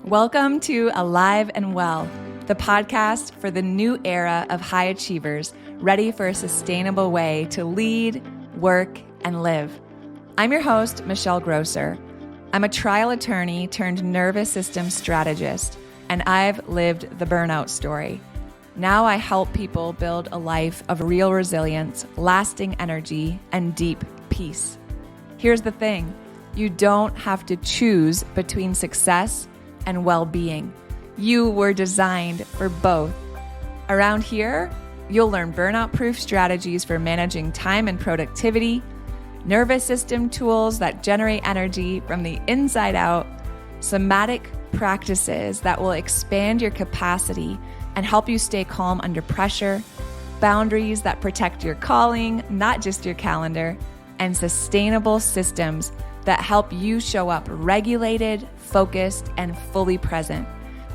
Welcome to Alive and Well, the podcast for the new era of high achievers ready for a sustainable way to lead, work, and live. I'm your host, Michelle Grosser. I'm a trial attorney turned nervous system strategist, and I've lived the burnout story. Now I help people build a life of real resilience, lasting energy, and deep peace. Here's the thing. You don't have to choose between success and well-being. You were designed for both. Around here, you'll learn burnout-proof strategies for managing time and productivity, nervous system tools that generate energy from the inside out, somatic practices that will expand your capacity and help you stay calm under pressure, boundaries that protect your calling, not just your calendar, and sustainable systems that help you show up regulated, focused, and fully present.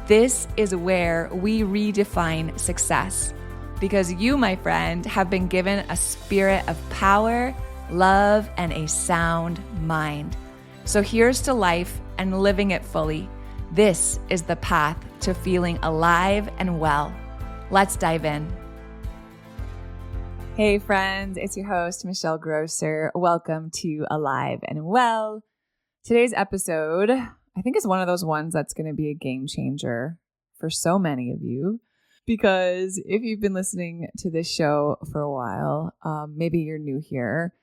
This is where we redefine success, because you, my friend, have been given a spirit of power, love, and a sound mind. So here's to life and living it fully. This is the path to feeling alive and well. Let's dive in. Hey friends, it's your host, Michelle Grosser. Welcome to Alive and Well. Today's episode, I think, is one of those ones that's going to be a game changer for so many of you, because if you've been listening to this show for a while, maybe you're new here,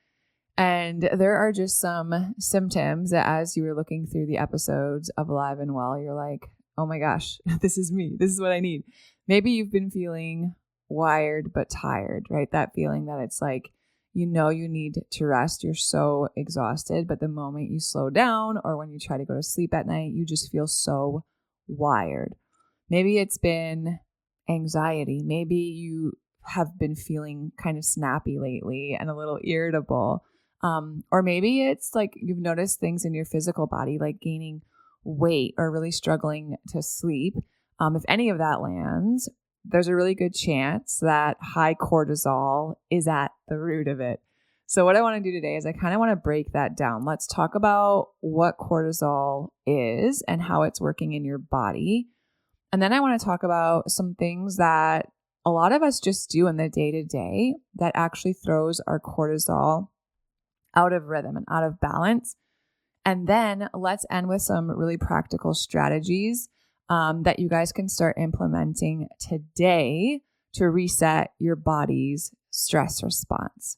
and there are just some symptoms that as you were looking through the episodes of Alive and Well, you're like, oh my gosh, this is me. This is what I need. Maybe you've been feeling wired but tired, right? That feeling that it's like, you know, you need to rest. You're so exhausted, but the moment you slow down or when you try to go to sleep at night, you just feel so wired. Maybe it's been anxiety. Maybe you have been feeling kind of snappy lately and a little irritable. Or maybe it's like you've noticed things in your physical body, like gaining weight or really struggling to sleep. If any of that lands, there's a really good chance that high cortisol is at the root of it. So what I want to do today is I kind of want to break that down. Let's talk about what cortisol is and how it's working in your body. And then I want to talk about some things that a lot of us just do in the day-to-day that actually throws our cortisol out of rhythm and out of balance. And then let's end with some really practical strategies that you guys can start implementing today to reset your body's stress response.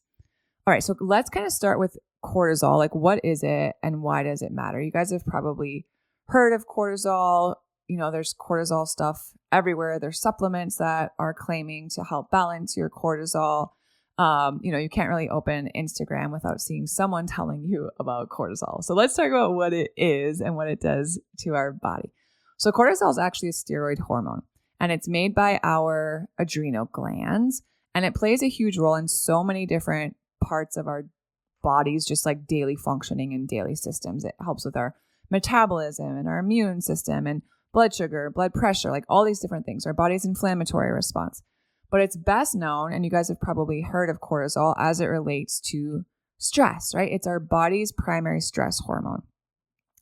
All right, so let's kind of start with cortisol. Like, what is it and why does it matter? You guys have probably heard of cortisol. You know, there's cortisol stuff everywhere. There's supplements that are claiming to help balance your cortisol. You can't really open Instagram without seeing someone telling you about cortisol. So let's talk about what it is and what it does to our body. So cortisol is actually a steroid hormone, and it's made by our adrenal glands, and it plays a huge role in so many different parts of our bodies, just like daily functioning and daily systems. It helps with our metabolism and our immune system and blood sugar, blood pressure, like all these different things, our body's inflammatory response. But it's best known, and you guys have probably heard of cortisol as it relates to stress, right? It's our body's primary stress hormone.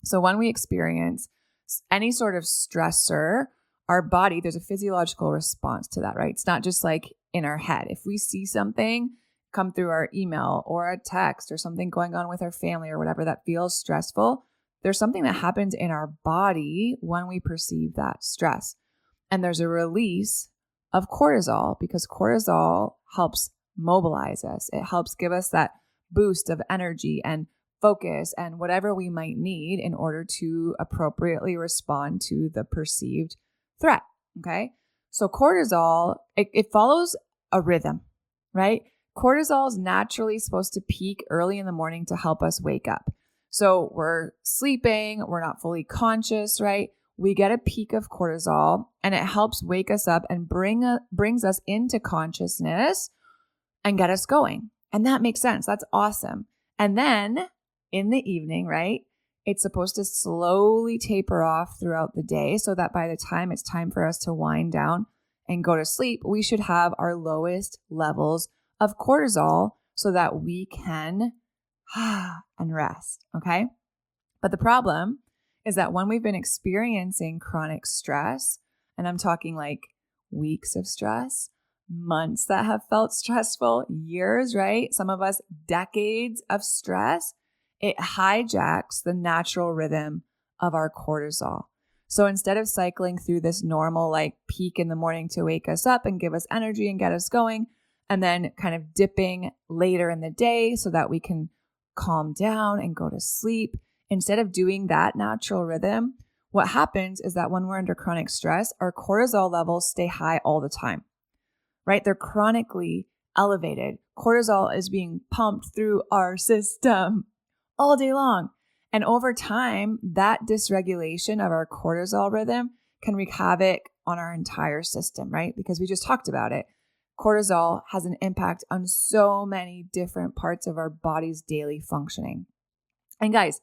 So when we experience any sort of stressor, our body, there's a physiological response to that, right? It's not just like in our head. If we see something come through our email or a text or something going on with our family or whatever that feels stressful, there's something that happens in our body when we perceive that stress. And there's a release of cortisol because cortisol helps mobilize us. It helps give us that boost of energy and focus and whatever we might need in order to appropriately respond to the perceived threat. Okay. So cortisol, it follows a rhythm, right? Cortisol is naturally supposed to peak early in the morning to help us wake up. So we're sleeping, we're not fully conscious, right? We get a peak of cortisol and it helps wake us up and brings us into consciousness and get us going. And that makes sense. That's awesome. And then in the evening, right, it's supposed to slowly taper off throughout the day so that by the time it's time for us to wind down and go to sleep, we should have our lowest levels of cortisol so that we can and rest, okay? But the problem is that when we've been experiencing chronic stress, and I'm talking like weeks of stress, months that have felt stressful, years, right? Some of us decades of stress, it hijacks the natural rhythm of our cortisol. So instead of cycling through this normal like peak in the morning to wake us up and give us energy and get us going, and then kind of dipping later in the day so that we can calm down and go to sleep, instead of doing that natural rhythm, what happens is that when we're under chronic stress, our cortisol levels stay high all the time, right? They're chronically elevated. Cortisol is being pumped through our system all day long. And over time, that dysregulation of our cortisol rhythm can wreak havoc on our entire system, right? Because we just talked about it. Cortisol has an impact on so many different parts of our body's daily functioning. And guys,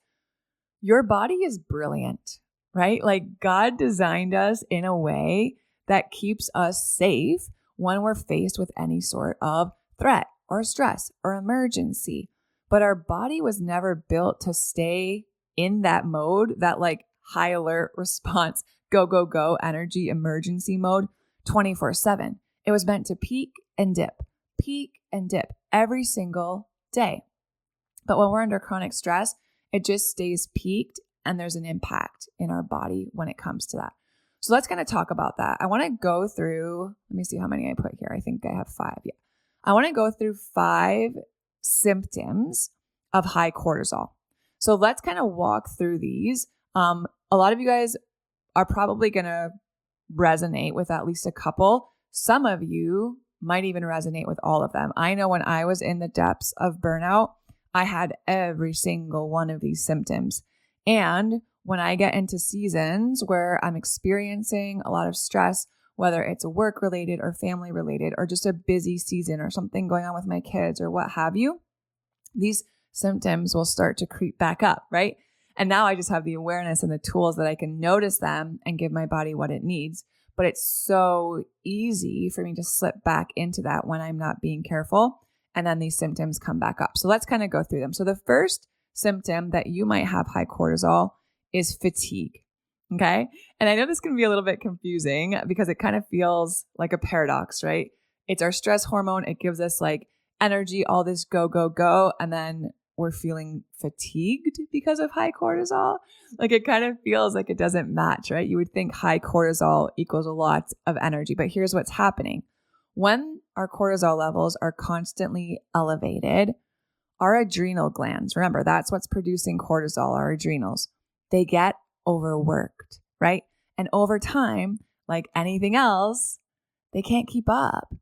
your body is brilliant, right? Like God designed us in a way that keeps us safe when we're faced with any sort of threat or stress or emergency. But our body was never built to stay in that mode, that like high alert response, go, go, go energy emergency mode 24/7. It was meant to peak and dip every single day. But when we're under chronic stress, it just stays peaked and there's an impact in our body when it comes to that. So let's kind of talk about that. I want to go through, let me see how many I put here. I think I have 5. Yeah. I want to go through 5 symptoms of high cortisol. So let's kind of walk through these. A lot of you guys are probably going to resonate with at least a couple. Some of you might even resonate with all of them. I know when I was in the depths of burnout, I had every single one of these symptoms. And when I get into seasons where I'm experiencing a lot of stress, whether it's work related or family related, or just a busy season or something going on with my kids or what have you, these symptoms will start to creep back up, right? And now I just have the awareness and the tools that I can notice them and give my body what it needs. But it's so easy for me to slip back into that when I'm not being careful. And then these symptoms come back up. So let's kind of go through them. So the first symptom that you might have high cortisol is fatigue. Okay. And I know this can be a little bit confusing because it kind of feels like a paradox, right? It's our stress hormone. It gives us like energy, all this go, go, go. And then we're feeling fatigued because of high cortisol. Like it kind of feels like it doesn't match, right? You would think high cortisol equals a lot of energy, but here's what's happening. When our cortisol levels are constantly elevated, our adrenal glands, remember, that's what's producing cortisol, our adrenals, they get overworked, right? And over time, like anything else, they can't keep up.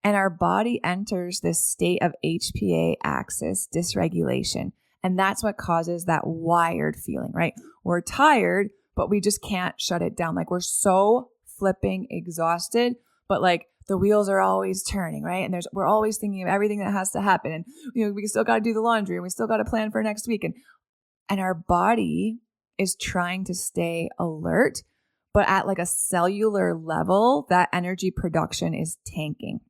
And our body enters this state of HPA axis dysregulation. And that's what causes that wired feeling, right? We're tired, but we just can't shut it down. Like we're so flipping exhausted, but like the wheels are always turning, right? And we're always thinking of everything that has to happen. And we still got to do the laundry and we still got to plan for next week. And our body is trying to stay alert, but at like a cellular level, that energy production is tanking.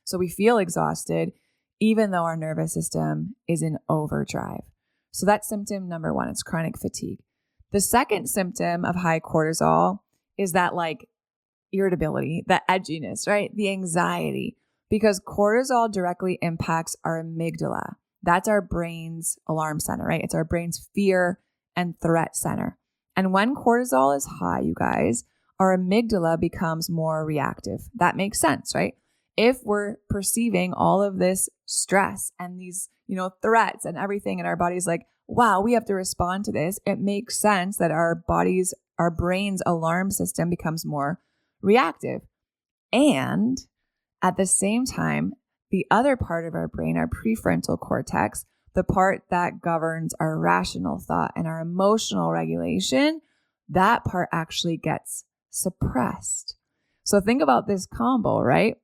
So we feel exhausted, even though our nervous system is in overdrive. So that's symptom number 1. It's chronic fatigue. The second symptom of high cortisol is that like irritability, the edginess, right? The anxiety, because cortisol directly impacts our amygdala. That's our brain's alarm center, right? It's our brain's fear and threat center. And when cortisol is high, you guys, our amygdala becomes more reactive. That makes sense, right? If we're perceiving all of this stress and these, threats and everything, and our body's like, wow, we have to respond to this, it makes sense that our brain's alarm system becomes more reactive. And at the same time, the other part of our brain, our prefrontal cortex, the part that governs our rational thought and our emotional regulation, that part actually gets suppressed. So think about this combo, right?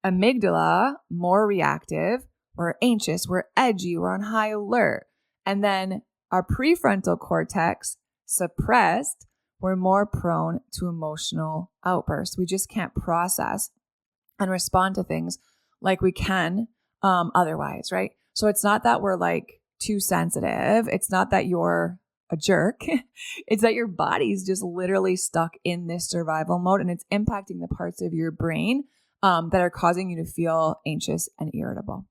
Amygdala, more reactive, we're anxious, we're edgy, we're on high alert. And then our prefrontal cortex, suppressed, we're more prone to emotional outbursts. We just can't process and respond to things like we can otherwise, right? So it's not that we're like too sensitive. It's not that you're a jerk. It's that your body's just literally stuck in this survival mode, and it's impacting the parts of your brain that are causing you to feel anxious and irritable.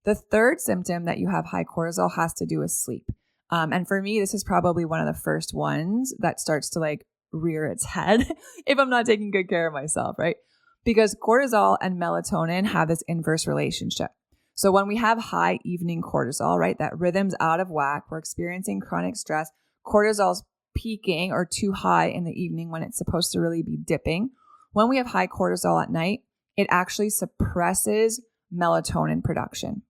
The third symptom that you have high cortisol has to do with sleep. And for me, this is probably one of the first ones that starts to like rear its head if I'm not taking good care of myself, right? Because cortisol and melatonin have this inverse relationship. So when we have high evening cortisol, right, that rhythm's out of whack, we're experiencing chronic stress, cortisol's peaking or too high in the evening when it's supposed to really be dipping. When we have high cortisol at night, it actually suppresses melatonin production.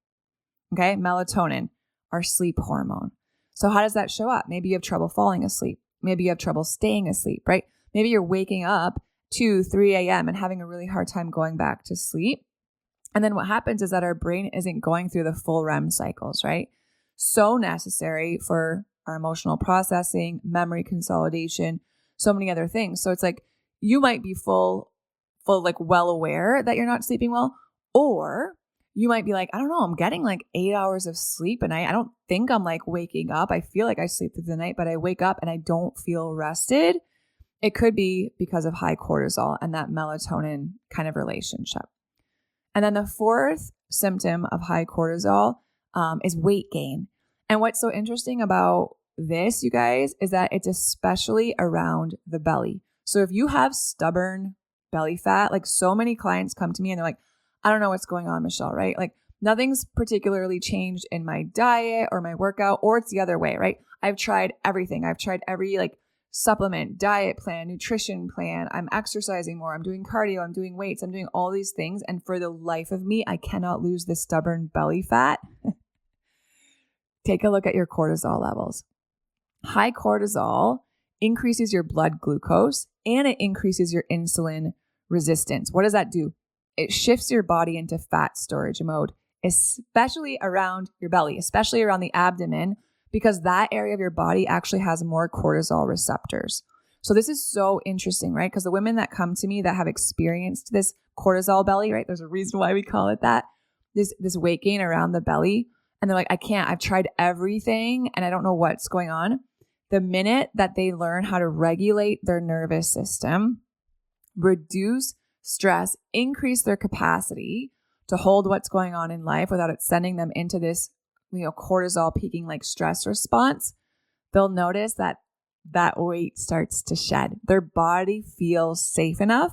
Okay, melatonin, our sleep hormone. So how does that show up? Maybe you have trouble falling asleep. Maybe you have trouble staying asleep, right? Maybe you're waking up 2, 3 a.m. and having a really hard time going back to sleep. And then what happens is that our brain isn't going through the full REM cycles, right? So necessary for our emotional processing, memory consolidation, so many other things. So it's like you might be full like well aware that you're not sleeping well, or you might be like, I don't know, I'm getting like 8 hours of sleep a night. I don't think I'm like waking up. I feel like I sleep through the night, but I wake up and I don't feel rested. It could be because of high cortisol and that melatonin kind of relationship. And then the fourth symptom of high cortisol is weight gain. And what's so interesting about this, you guys, is that it's especially around the belly. So if you have stubborn belly fat, like so many clients come to me and they're like, I don't know what's going on, Michelle, right? Like nothing's particularly changed in my diet or my workout, or it's the other way, right? I've tried everything. I've tried every like supplement, diet plan, nutrition plan. I'm exercising more. I'm doing cardio. I'm doing weights. I'm doing all these things. And for the life of me, I cannot lose this stubborn belly fat. Take a look at your cortisol levels. High cortisol increases your blood glucose and it increases your insulin resistance. What does that do? It shifts your body into fat storage mode, especially around your belly, especially around the abdomen, because that area of your body actually has more cortisol receptors. So this is so interesting, right? Because the women that come to me that have experienced this cortisol belly, right? There's a reason why we call it that, this weight gain around the belly. And they're like, I've tried everything and I don't know what's going on. The minute that they learn how to regulate their nervous system, reduce stress, increase their capacity to hold what's going on in life without it sending them into this, cortisol peaking like stress response, they'll notice that weight starts to shed. Their body feels safe enough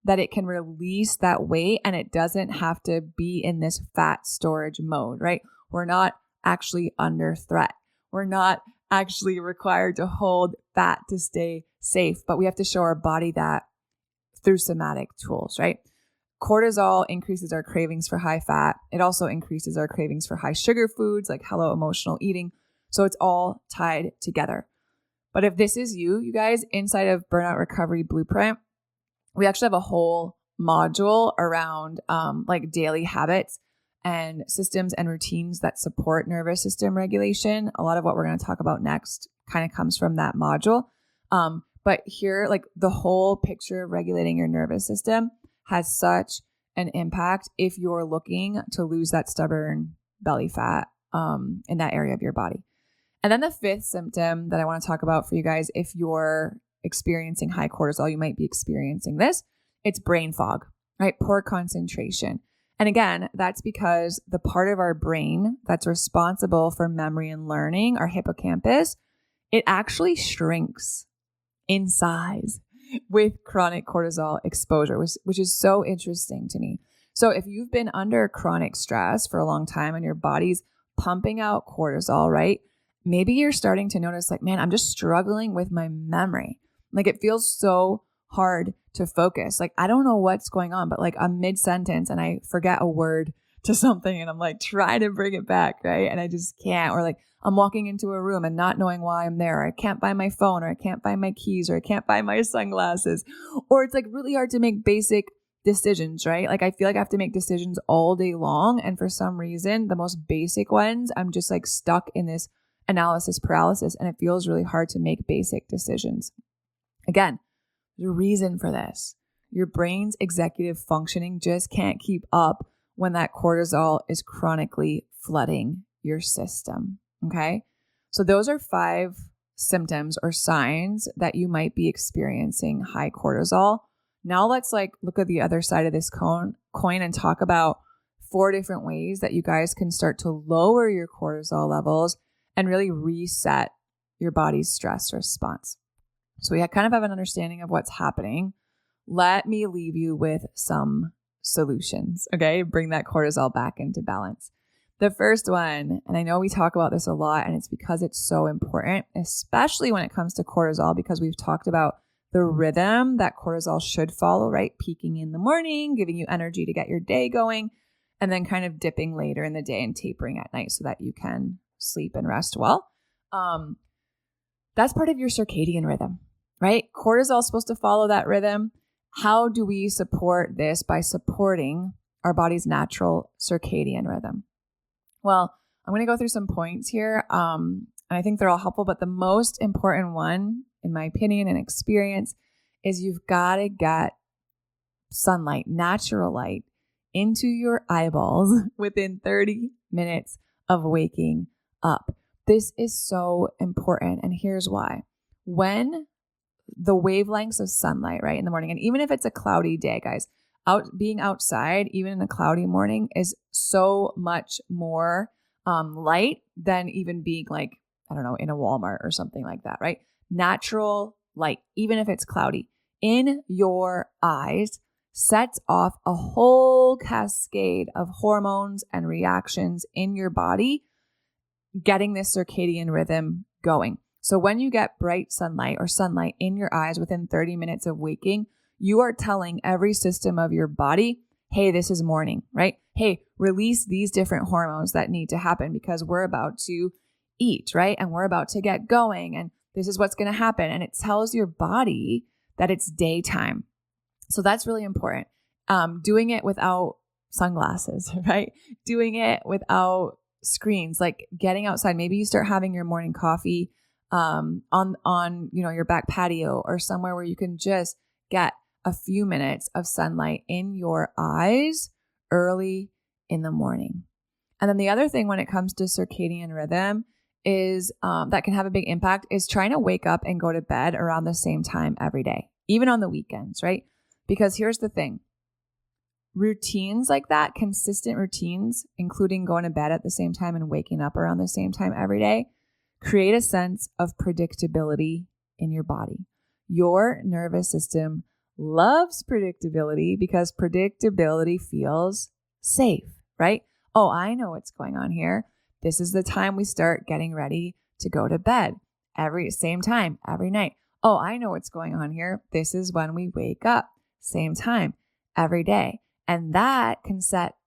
that it can release that weight and it doesn't have to be in this fat storage mode, right? We're not actually under threat. We're not actually required to hold fat to stay safe, but we have to show our body that through somatic tools, right? Cortisol increases our cravings for high fat. It also increases our cravings for high sugar foods like hello emotional eating. So it's all tied together. But if this is you guys, inside of Burnout Recovery Blueprint, we actually have a whole module around like daily habits and systems and routines that support nervous system regulation. A lot of what we're going to talk about next kind of comes from that module. But here, like the whole picture of regulating your nervous system has such an impact if you're looking to lose that stubborn belly fat in that area of your body. And then the fifth symptom that I want to talk about for you guys, if you're experiencing high cortisol, you might be experiencing this. It's brain fog, right? Poor concentration. And again, that's because the part of our brain that's responsible for memory and learning, our hippocampus, it actually shrinks in size with chronic cortisol exposure, which is so interesting to me. So if you've been under chronic stress for a long time and your body's pumping out cortisol, right? Maybe you're starting to notice like, man, I'm just struggling with my memory. Like it feels so hard to focus. Like, I don't know what's going on, but like I'm mid-sentence and I forget a word to something and I'm like, try to bring it back, right? And I just can't. Or like I'm walking into a room and not knowing why I'm there. Or I can't find my phone, or I can't find my keys, or I can't find my sunglasses. Or it's like really hard to make basic decisions, right? Like I feel like I have to make decisions all day long. And for some reason, the most basic ones, I'm just like stuck in this analysis paralysis and it feels really hard to make basic decisions. Again, the reason for this, your brain's executive functioning just can't keep up when that cortisol is chronically flooding your system. Okay. So those are 5 symptoms or signs that you might be experiencing high cortisol. Now let's look at the other side of this coin and talk about 4 different ways that you guys can start to lower your cortisol levels and really reset your body's stress response. So we kind of have an understanding of what's happening. Let me leave you with some solutions, okay? Bring that cortisol back into balance. The first one, and I know we talk about this a lot, and it's because it's so important, especially when it comes to cortisol, because we've talked about the rhythm that cortisol should follow, right? Peaking in the morning, giving you energy to get your day going, and then kind of dipping later in the day and tapering at night so that you can sleep and rest well. That's part of your circadian rhythm, right? Cortisol is supposed to follow that rhythm. How do we support this? By supporting our body's natural circadian rhythm. Well, I'm going to go through some points here, and I think they're all helpful, but the most important one, in my opinion and experience, is you've got to get sunlight, natural light, into your eyeballs within 30 minutes of waking up. This is so important, and here's why. When the wavelengths of sunlight, right, in the morning, and even if it's a cloudy day, guys, being outside, even in a cloudy morning, is so much more light than even being in a Walmart or something like that, right? Natural light, even if it's cloudy, in your eyes sets off a whole cascade of hormones and reactions in your body, getting this circadian rhythm going. So when you get bright sunlight or sunlight in your eyes within 30 minutes of waking, you are telling every system of your body, hey, this is morning, right? Hey, release these different hormones that need to happen because we're about to eat, right? And we're about to get going, and this is what's going to happen. And it tells your body that it's daytime. So that's really important. Doing it without sunglasses, right? Doing it without screens, like getting outside. Maybe you start having your morning coffee on your back patio or somewhere where you can just get a few minutes of sunlight in your eyes early in the morning. And then the other thing when it comes to circadian rhythm is that can have a big impact is trying to wake up and go to bed around the same time every day, even on the weekends, right? Because here's the thing. Routines like that, consistent routines, including going to bed at the same time and waking up around the same time every day, create a sense of predictability in your body. Your nervous system loves predictability because predictability feels safe, right? Oh, I know what's going on here. This is the time we start getting ready to go to bed same time every night. Oh, I know what's going on here. This is when we wake up, same time every day. And that can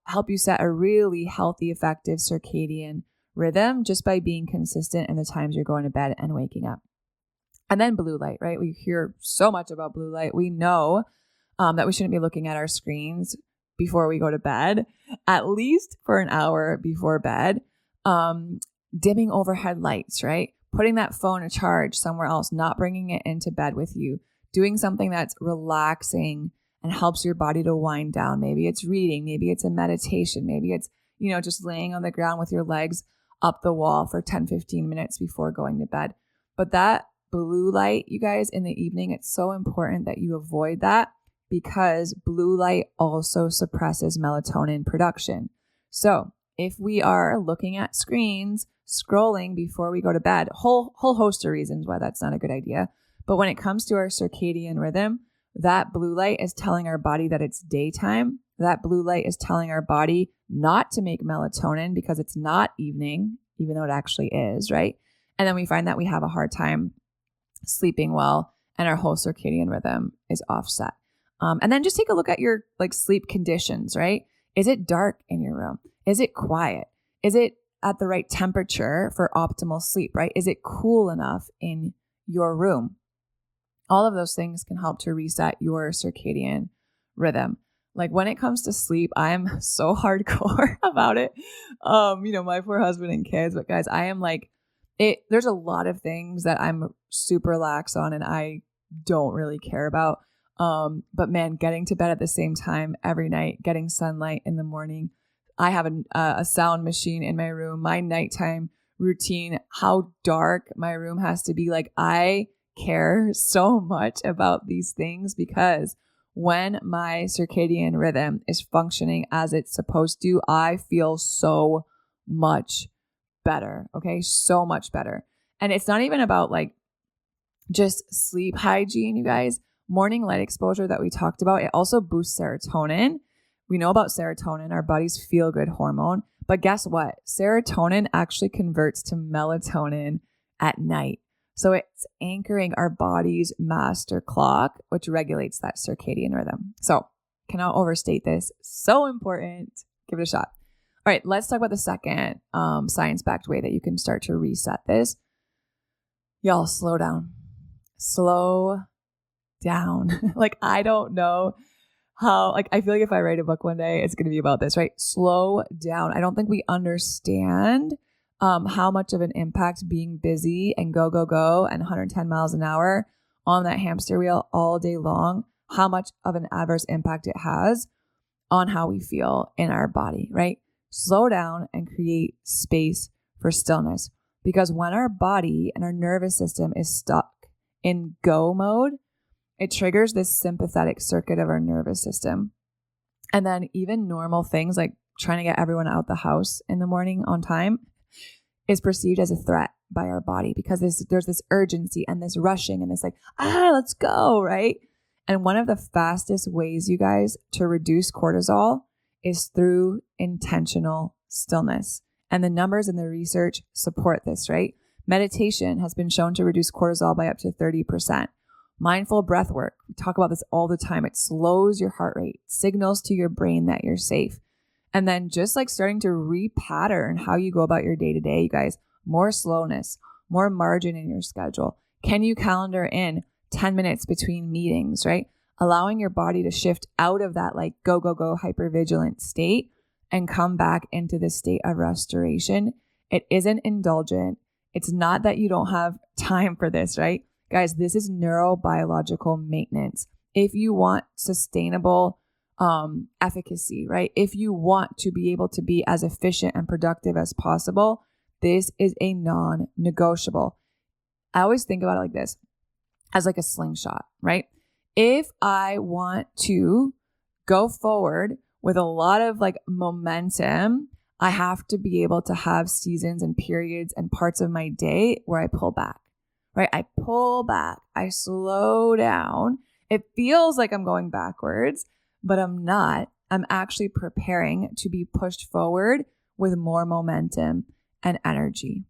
help you set a really healthy, effective circadian rhythm just by being consistent in the times you're going to bed and waking up. And then blue light, right? We hear so much about blue light. We know that we shouldn't be looking at our screens before we go to bed, at least for an hour before bed. Dimming overhead lights, right? Putting that phone to charge somewhere else, not bringing it into bed with you. Doing something that's relaxing and helps your body to wind down. Maybe it's reading, maybe it's a meditation, maybe it's, just laying on the ground with your legs up the wall for 10, 15 minutes before going to bed. But that blue light, you guys, in the evening, it's so important that you avoid that because blue light also suppresses melatonin production. So if we are looking at screens, scrolling before we go to bed, whole host of reasons why that's not a good idea. But when it comes to our circadian rhythm, that blue light is telling our body that it's daytime. That blue light is telling our body not to make melatonin because it's not evening, even though it actually is, right? And then we find that we have a hard time sleeping well and our whole circadian rhythm is offset. And then just take a look at your sleep conditions, right? Is it dark in your room? Is it quiet? Is it at the right temperature for optimal sleep, right? Is it cool enough in your room? All of those things can help to reset your circadian rhythm. Like when it comes to sleep, I'm so hardcore about it. My poor husband and kids, but guys, I am there's a lot of things that I'm super lax on and I don't really care about. But man, getting to bed at the same time every night, getting sunlight in the morning. I have a sound machine in my room. My nighttime routine, how dark my room has to be. Like, I care so much about these things because when my circadian rhythm is functioning as it's supposed to, I feel so much better. Okay. So much better. And it's not even about like just sleep hygiene, you guys. Morning light exposure that we talked about, it also boosts serotonin. We know about serotonin, our body's feel-good hormone. But guess what? Serotonin actually converts to melatonin at night. So it's anchoring our body's master clock, which regulates that circadian rhythm. So cannot overstate this. So important. Give it a shot. All right, let's talk about the second science-backed way that you can start to reset this. Y'all, slow down. Slow down. Like, I don't know how, like, I feel like if I write a book one day, it's going to be about this, right? Slow down. I don't think we understand how much of an impact being busy and go, go, go and 110 miles an hour on that hamster wheel all day long, how much of an adverse impact it has on how we feel in our body, right? Slow down and create space for stillness. Because when our body and our nervous system is stuck in go mode, it triggers this sympathetic circuit of our nervous system. And then even normal things like trying to get everyone out the house in the morning on time is perceived as a threat by our body because there's this urgency and this rushing and this like, let's go, right? And one of the fastest ways, you guys, to reduce cortisol is through intentional stillness. And the numbers in the research support this, right? Meditation has been shown to reduce cortisol by up to 30%. Mindful breath work, we talk about this all the time. It slows your heart rate, signals to your brain that you're safe. And then just like starting to repattern how you go about your day to day, you guys, more slowness, more margin in your schedule. Can you calendar in 10 minutes between meetings, right? Allowing your body to shift out of that like go, go, go hypervigilant state and come back into this state of restoration. It isn't indulgent. It's not that you don't have time for this, right? Guys, this is neurobiological maintenance. If you want sustainable efficacy, right? If you want to be able to be as efficient and productive as possible, this is a non-negotiable. I always think about it like this, as like a slingshot, right? If I want to go forward with a lot of like momentum, I have to be able to have seasons and periods and parts of my day where I pull back, right? I pull back, I slow down. It feels like I'm going backwards, but I'm not. I'm actually preparing to be pushed forward with more momentum and energy.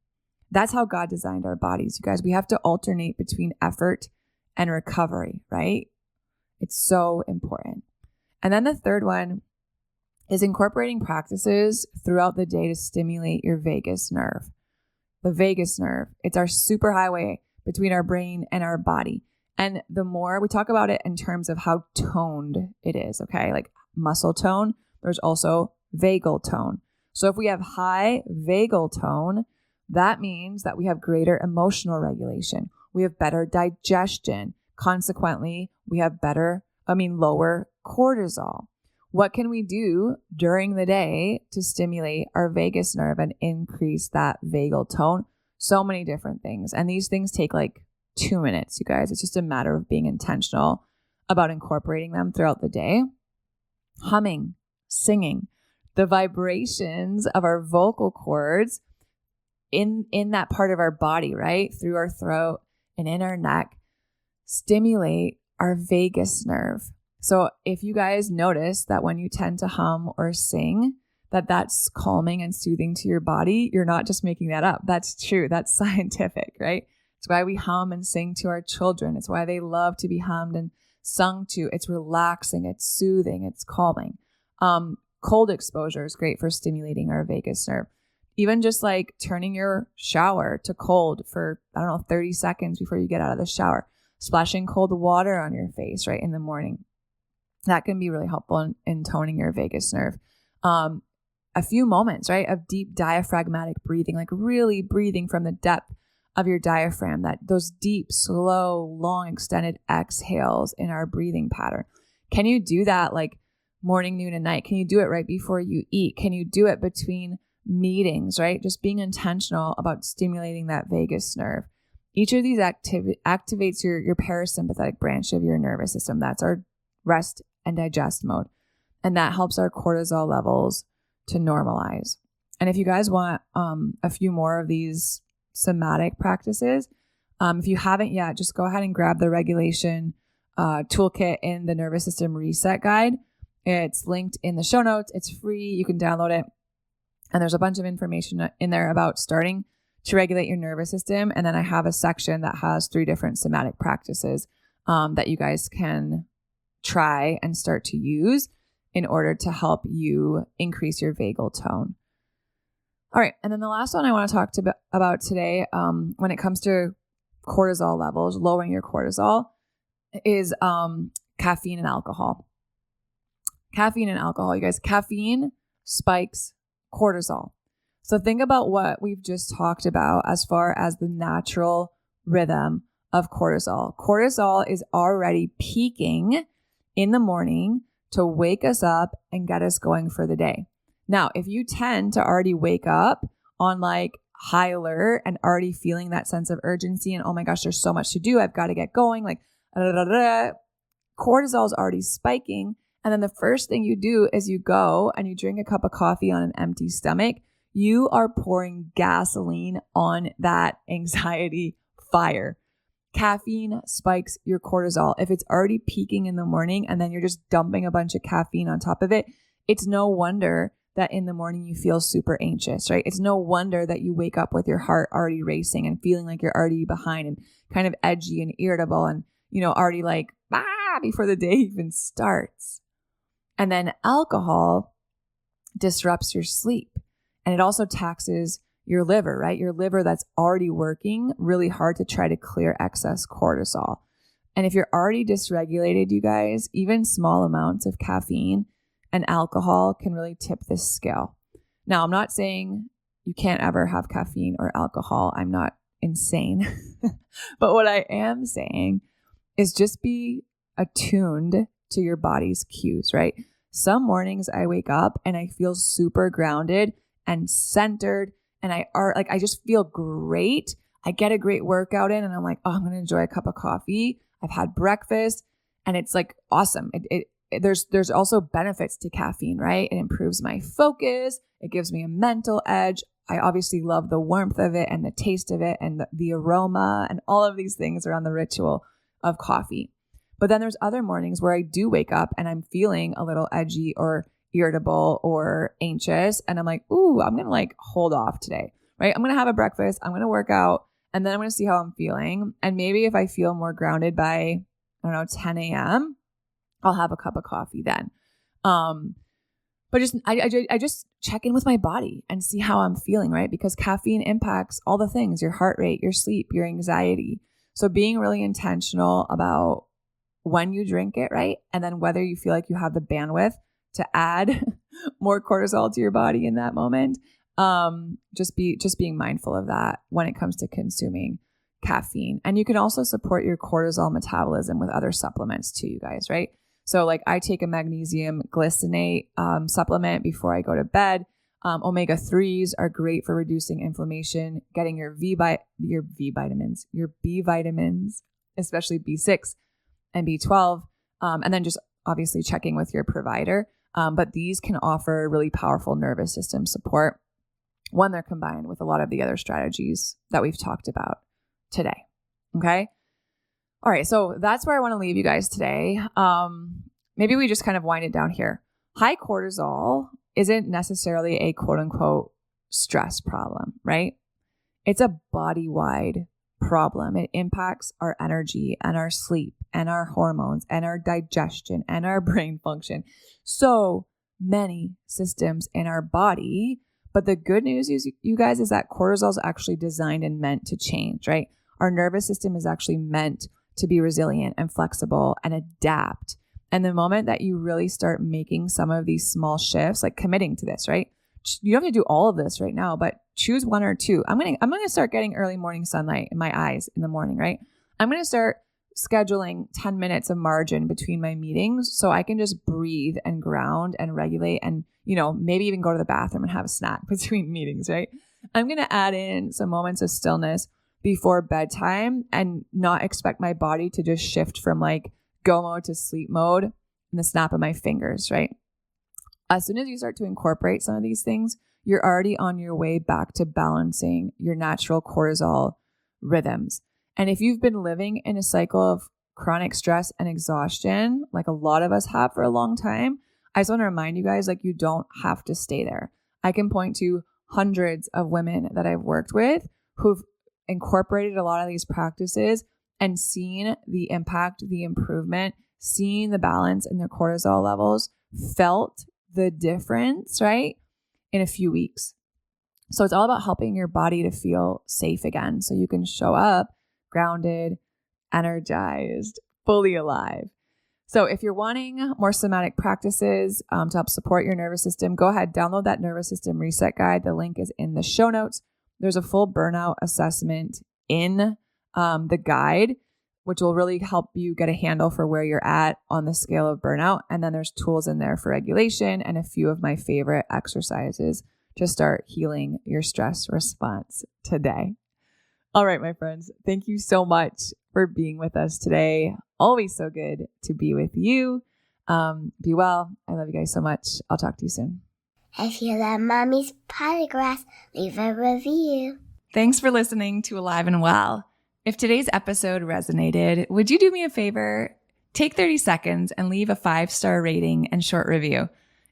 That's how God designed our bodies. You guys, we have to alternate between effort and recovery, right? It's so important. And then the third one is incorporating practices throughout the day to stimulate your vagus nerve. The vagus nerve, it's our superhighway between our brain and our body. And the more we talk about it in terms of how toned it is, okay? Like muscle tone, there's also vagal tone. So if we have high vagal tone, that means that we have greater emotional regulation. We have better digestion. Consequently, we have lower cortisol. What can we do during the day to stimulate our vagus nerve and increase that vagal tone? So many different things. And these things take like 2 minutes, you guys. It's just a matter of being intentional about incorporating them throughout the day. Humming, singing, the vibrations of our vocal cords in that part of our body, right? Through our throat and in our neck, stimulate our vagus nerve. So if you guys notice that when you tend to hum or sing, that's calming and soothing to your body, you're not just making that up. That's true. That's scientific, right? It's why we hum and sing to our children. It's why they love to be hummed and sung to. It's relaxing. It's soothing. It's calming. Cold exposure is great for stimulating our vagus nerve. Even just like turning your shower to cold for, 30 seconds before you get out of the shower. Splashing cold water on your face, right, in the morning. That can be really helpful in toning your vagus nerve. A few moments, right, of deep diaphragmatic breathing, like really breathing from the depth of your diaphragm, those deep, slow, long, extended exhales in our breathing pattern. Can you do that like morning, noon, and night? Can you do it right before you eat? Can you do it between meetings, right? Just being intentional about stimulating that vagus nerve. Each of these activates your parasympathetic branch of your nervous system. That's our rest and digest mode. And that helps our cortisol levels to normalize. And if you guys want a few more of these somatic practices, if you haven't yet, just go ahead and grab the regulation toolkit in the nervous system reset guide. It's linked in the show notes. It's free. You can download it. And there's a bunch of information in there about starting to regulate your nervous system. And then I have a section that has 3 different somatic practices that you guys can try and start to use in order to help you increase your vagal tone. All right. And then the last one I want to talk about today, when it comes to cortisol levels, lowering your cortisol, is caffeine and alcohol. Caffeine and alcohol, you guys. Caffeine spikes cortisol. So think about what we've just talked about as far as the natural rhythm of cortisol. Cortisol is already peaking in the morning to wake us up and get us going for the day. Now, if you tend to already wake up on like high alert and already feeling that sense of urgency and, oh my gosh, there's so much to do, I've got to get going, like cortisol is already spiking. And then the first thing you do is you go and you drink a cup of coffee on an empty stomach. You are pouring gasoline on that anxiety fire. Caffeine spikes your cortisol. If it's already peaking in the morning and then you're just dumping a bunch of caffeine on top of it, it's no wonder that in the morning you feel super anxious, right? It's no wonder that you wake up with your heart already racing and feeling like you're already behind and kind of edgy and irritable and, already like, before the day even starts. And then alcohol disrupts your sleep. And it also taxes your liver, right? Your liver that's already working really hard to try to clear excess cortisol. And if you're already dysregulated, you guys, even small amounts of caffeine and alcohol can really tip this scale. Now, I'm not saying you can't ever have caffeine or alcohol. I'm not insane. But what I am saying is just be attuned to your body's cues, right? Some mornings I wake up and I feel super grounded and centered and I just feel great. I get a great workout in and I'm like, oh, I'm going to enjoy a cup of coffee. I've had breakfast and it's like awesome. There's also benefits to caffeine, right? It improves my focus. It gives me a mental edge. I obviously love the warmth of it and the taste of it and the aroma and all of these things around the ritual of coffee. But then there's other mornings where I do wake up and I'm feeling a little edgy or irritable or anxious. And I'm like, ooh, I'm going to like hold off today, right? I'm going to have a breakfast. I'm going to work out and then I'm going to see how I'm feeling. And maybe if I feel more grounded by, 10 a.m., I'll have a cup of coffee then. But I just check in with my body and see how I'm feeling, right? Because caffeine impacts all the things, your heart rate, your sleep, your anxiety. So being really intentional about when you drink it, right? And then whether you feel like you have the bandwidth to add more cortisol to your body in that moment. Just being mindful of that when it comes to consuming caffeine. And you can also support your cortisol metabolism with other supplements too, you guys, right? So like I take a magnesium glycinate supplement before I go to bed. Omega-3s are great for reducing inflammation, getting your B vitamins, especially B6 and B12, and then just obviously checking with your provider. But these can offer really powerful nervous system support when they're combined with a lot of the other strategies that we've talked about today. Okay. All right. So that's where I want to leave you guys today. Maybe we just kind of wind it down here. High cortisol isn't necessarily a quote unquote stress problem, right? It's a body-wide problem. It impacts our energy and our sleep and our hormones and our digestion and our brain function. So many systems in our body. But the good news is, you guys, is that cortisol is actually designed and meant to change, right? Our nervous system is actually meant to be resilient and flexible and adapt. And the moment that you really start making some of these small shifts, like committing to this, right? You don't have to do all of this right now, but choose one or two. I'm going to start getting early morning sunlight in my eyes in the morning, right? I'm going to start scheduling 10 minutes of margin between my meetings so I can just breathe and ground and regulate and, maybe even go to the bathroom and have a snack between meetings, right? I'm going to add in some moments of stillness before bedtime and not expect my body to just shift from like go mode to sleep mode in the snap of my fingers, right? As soon as you start to incorporate some of these things, you're already on your way back to balancing your natural cortisol rhythms. And if you've been living in a cycle of chronic stress and exhaustion, like a lot of us have for a long time, I just want to remind you guys, like, you don't have to stay there. I can point to hundreds of women that I've worked with who've incorporated a lot of these practices and seen the impact, the improvement, seen the balance in their cortisol levels, felt the difference, right, in a few weeks. So it's all about helping your body to feel safe again so you can show up grounded, energized, fully alive. So if you're wanting more somatic practices to help support your nervous system, go ahead, download that nervous system reset guide. The link is in the show notes. There's a full burnout assessment in the guide, which will really help you get a handle for where you're at on the scale of burnout. And then there's tools in there for regulation and a few of my favorite exercises to start healing your stress response today. All right, my friends, thank you so much for being with us today. Always so good to be with you. Be well. I love you guys so much. I'll talk to you soon. If you love Mommy's Podcast, leave a review. Thanks for listening to Alive and Well. If today's episode resonated, would you do me a favor? Take 30 seconds and leave a 5-star rating and short review.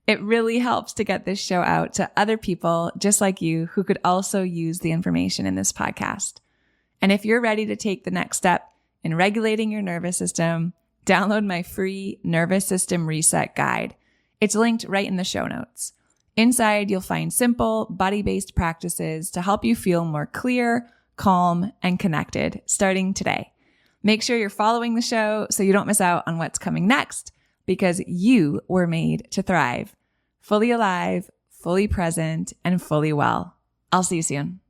It really helps to get this show out to other people just like you who could also use the information in this podcast. And if you're ready to take the next step in regulating your nervous system, download my free Nervous System Reset Guide. It's linked right in the show notes. Inside, you'll find simple, body-based practices to help you feel more clear, calm, and connected starting today. Make sure you're following the show so you don't miss out on what's coming next, because you were made to thrive. Fully alive, fully present, and fully well. I'll see you soon.